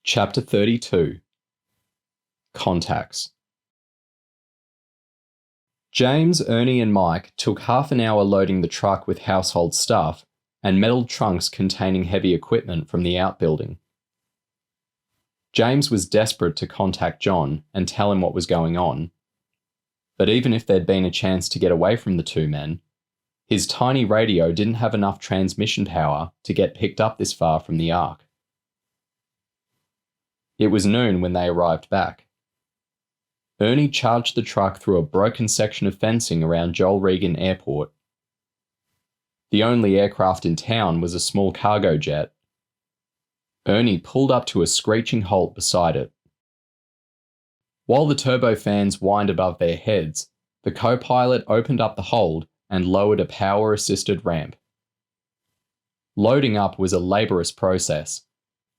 Chapter 32. Contacts. James, Ernie and Mike took half an hour loading the truck with household stuff and metal trunks containing heavy equipment from the outbuilding. James was desperate to contact John and tell him what was going on, but even if there'd been a chance to get away from the two men, his tiny radio didn't have enough transmission power to get picked up this far from the Ark. It was noon when they arrived back. Ernie charged the truck through a broken section of fencing around Joel Regan Airport. The only aircraft in town was a small cargo jet. Ernie pulled up to a screeching halt beside it. While the turbofans whined above their heads, the co-pilot opened up the hold and lowered a power-assisted ramp. Loading up was a laborious process,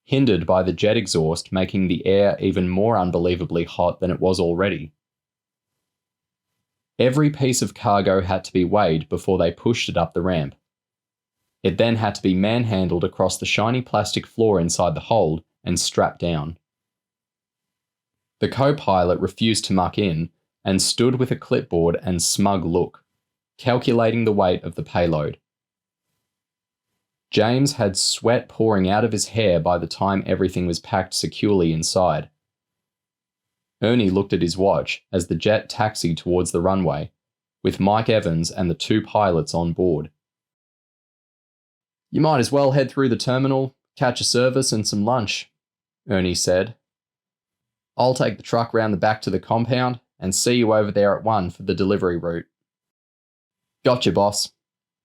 hindered by the jet exhaust making the air even more unbelievably hot than it was already. Every piece of cargo had to be weighed before they pushed it up the ramp. It then had to be manhandled across the shiny plastic floor inside the hold and strapped down. The co-pilot refused to muck in and stood with a clipboard and smug look, calculating the weight of the payload. James had sweat pouring out of his hair by the time everything was packed securely inside. Ernie looked at his watch as the jet taxied towards the runway, with Mike Evans and the two pilots on board. "You might as well head through the terminal, catch a service and some lunch," Ernie said. "I'll take the truck round the back to the compound and see you over there at 1 for the delivery route." "Gotcha, boss,"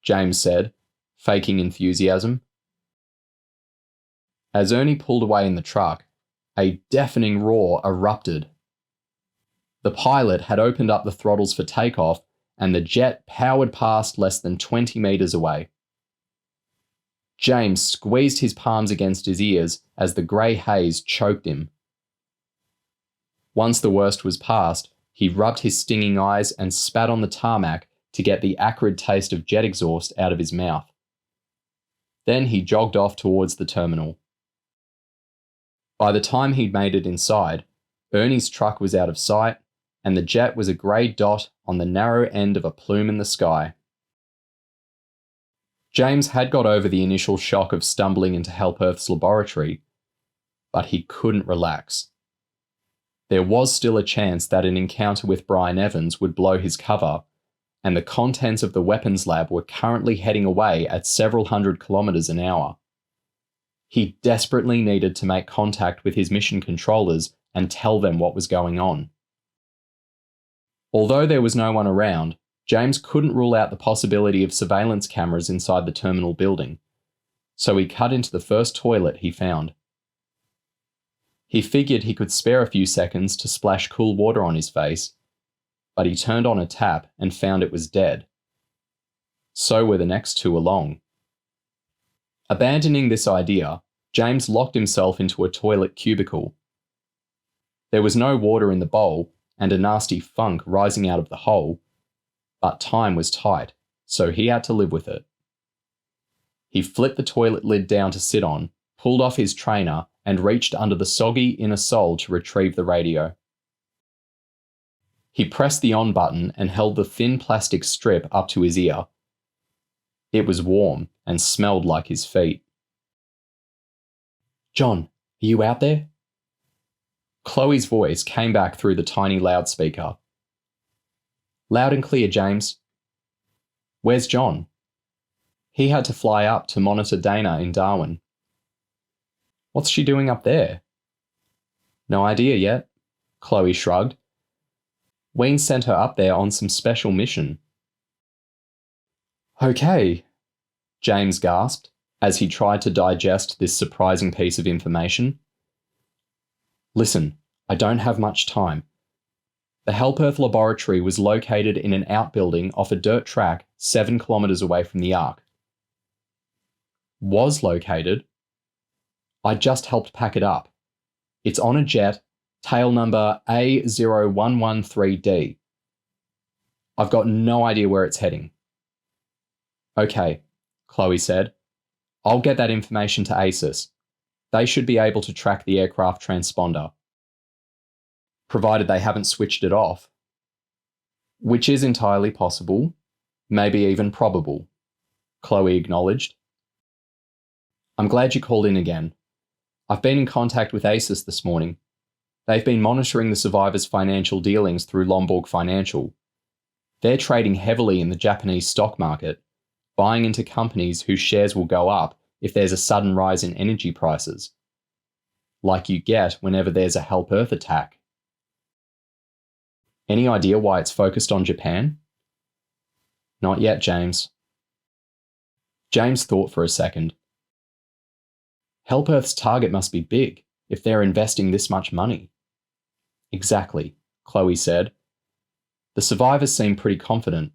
James said, faking enthusiasm. As Ernie pulled away in the truck, a deafening roar erupted. The pilot had opened up the throttles for takeoff and the jet powered past less than 20 meters away. James squeezed his palms against his ears as the grey haze choked him. Once the worst was past, he rubbed his stinging eyes and spat on the tarmac to get the acrid taste of jet exhaust out of his mouth. Then he jogged off towards the terminal. By the time he'd made it inside, Ernie's truck was out of sight and the jet was a grey dot on the narrow end of a plume in the sky. James had got over the initial shock of stumbling into Help Earth's laboratory, but he couldn't relax. There was still a chance that an encounter with Brian Evans would blow his cover, and the contents of the weapons lab were currently heading away at several hundred kilometers an hour. He desperately needed to make contact with his mission controllers and tell them what was going on. Although there was no one around, James couldn't rule out the possibility of surveillance cameras inside the terminal building, so he cut into the first toilet he found. He figured he could spare a few seconds to splash cool water on his face, but he turned on a tap and found it was dead. So were the next two along. Abandoning this idea, James locked himself into a toilet cubicle. There was no water in the bowl and a nasty funk rising out of the hole, but time was tight, so he had to live with it. He flipped the toilet lid down to sit on, pulled off his trainer, and reached under the soggy inner sole to retrieve the radio. He pressed the on button and held the thin plastic strip up to his ear. It was warm and smelled like his feet. "John, are you out there?" Chloe's voice came back through the tiny loudspeaker. "Loud and clear, James." "Where's John?" "He had to fly up to monitor Dana in Darwin." "What's she doing up there?" "No idea yet," Chloe shrugged. "Wayne sent her up there on some special mission." "Okay," James gasped as he tried to digest this surprising piece of information. "Listen, I don't have much time. The Help Earth laboratory was located in an outbuilding off a dirt track 7 kilometers away from the Ark." "Was located?" "I just helped pack it up. It's on a jet, tail number A0113D. I've got no idea where it's heading." "Okay," Chloe said. "I'll get that information to ASIS. they should be able to track the aircraft transponder, provided they haven't switched it off, which is entirely possible, maybe even probable, Chloe acknowledged. I'm glad you called in again. I've been in contact with ACES this morning. They've been monitoring the survivors' financial dealings through Lombok Financial. They're trading heavily in the Japanese stock market, buying into companies whose shares will go up if there's a sudden rise in energy prices, like you get whenever there's a Help Earth attack. Any idea why it's focused on Japan? Not yet, James. James thought for a second. Help Earth's target must be big if they're investing this much money. Exactly, Chloe said. The survivors seem pretty confident.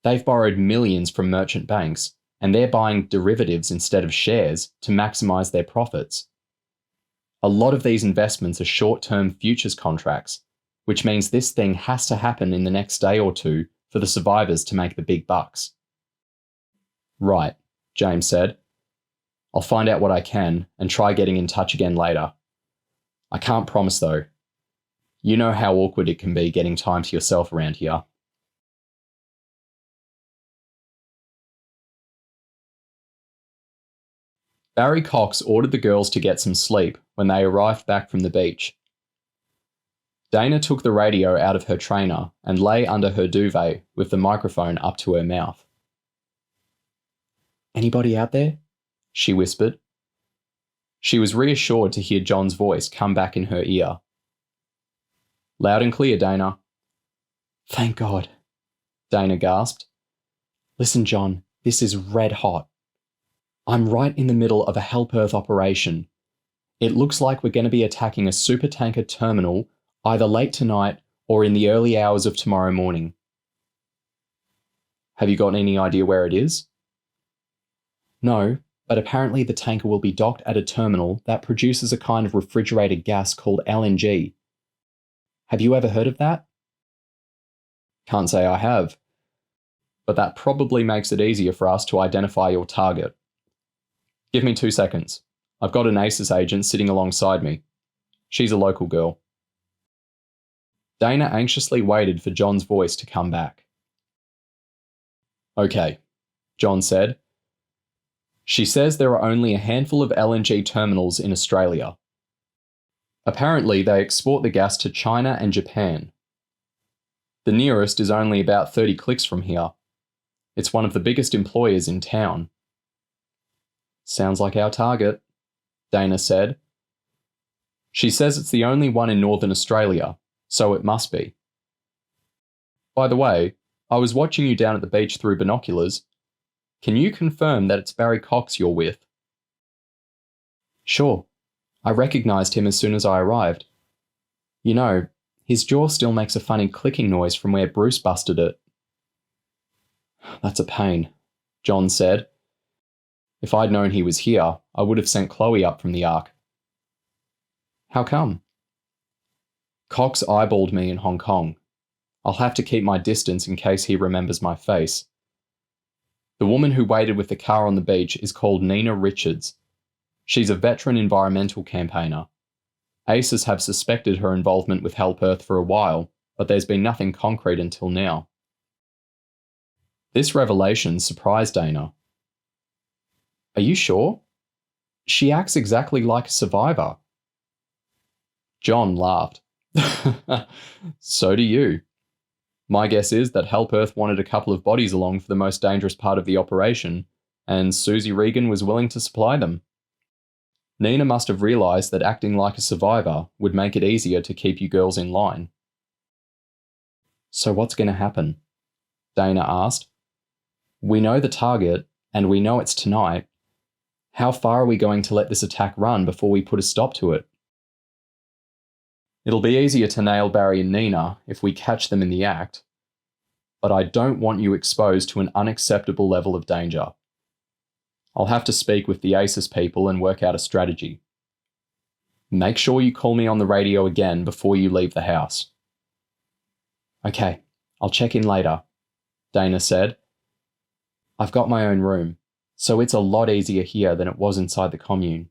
They've borrowed millions from merchant banks, and they're buying derivatives instead of shares to maximize their profits. A lot of these investments are short-term futures contracts, which means this thing has to happen in the next day or two for the survivors to make the big bucks. Right, James said. I'll find out what I can and try getting in touch again later. I can't promise though. You know how awkward it can be getting time to yourself around here. Barry Cox ordered the girls to get some sleep when they arrived back from the beach. Dana took the radio out of her trainer and lay under her duvet with the microphone up to her mouth. Anybody out there? She whispered. She was reassured to hear John's voice come back in her ear. Loud and clear, Dana. Thank God, Dana gasped. Listen, John, this is red hot. I'm right in the middle of a Help Earth operation. It looks like we're going to be attacking a supertanker terminal either late tonight or in the early hours of tomorrow morning. Have you got any idea where it is? No, but apparently the tanker will be docked at a terminal that produces a kind of refrigerated gas called LNG. Have you ever heard of that? Can't say I have, but that probably makes it easier for us to identify your target. Give me 2 seconds. I've got an ACES agent sitting alongside me. She's a local girl. Dana anxiously waited for John's voice to come back. Okay, John said. She says there are only a handful of LNG terminals in Australia. Apparently, they export the gas to China and Japan. The nearest is only about 30 clicks from here. It's one of the biggest employers in town. Sounds like our target, Dana said. She says it's the only one in Northern Australia, so it must be. By the way, I was watching you down at the beach through binoculars. Can you confirm that it's Barry Cox you're with? Sure. I recognised him as soon as I arrived. You know, his jaw still makes a funny clicking noise from where Bruce busted it. That's a pain, John said. If I'd known he was here, I would have sent Chloe up from the Ark. How come? Cox eyeballed me in Hong Kong. I'll have to keep my distance in case he remembers my face. The woman who waited with the car on the beach is called Nina Richards. She's a veteran environmental campaigner. ACES have suspected her involvement with Help Earth for a while, but there's been nothing concrete until now. This revelation surprised Dana. Are you sure? She acts exactly like a survivor. John laughed. So do you. My guess is that Help Earth wanted a couple of bodies along for the most dangerous part of the operation, and Susie Regan was willing to supply them. Nina must have realised that acting like a survivor would make it easier to keep you girls in line. So what's going to happen? Dana asked. We know the target, and we know it's tonight. How far are we going to let this attack run before we put a stop to it? It'll be easier to nail Barry and Nina if we catch them in the act, but I don't want you exposed to an unacceptable level of danger. I'll have to speak with the ACES people and work out a strategy. Make sure you call me on the radio again before you leave the house. Okay, I'll check in later, Dana said. I've got my own room, so it's a lot easier here than it was inside the commune.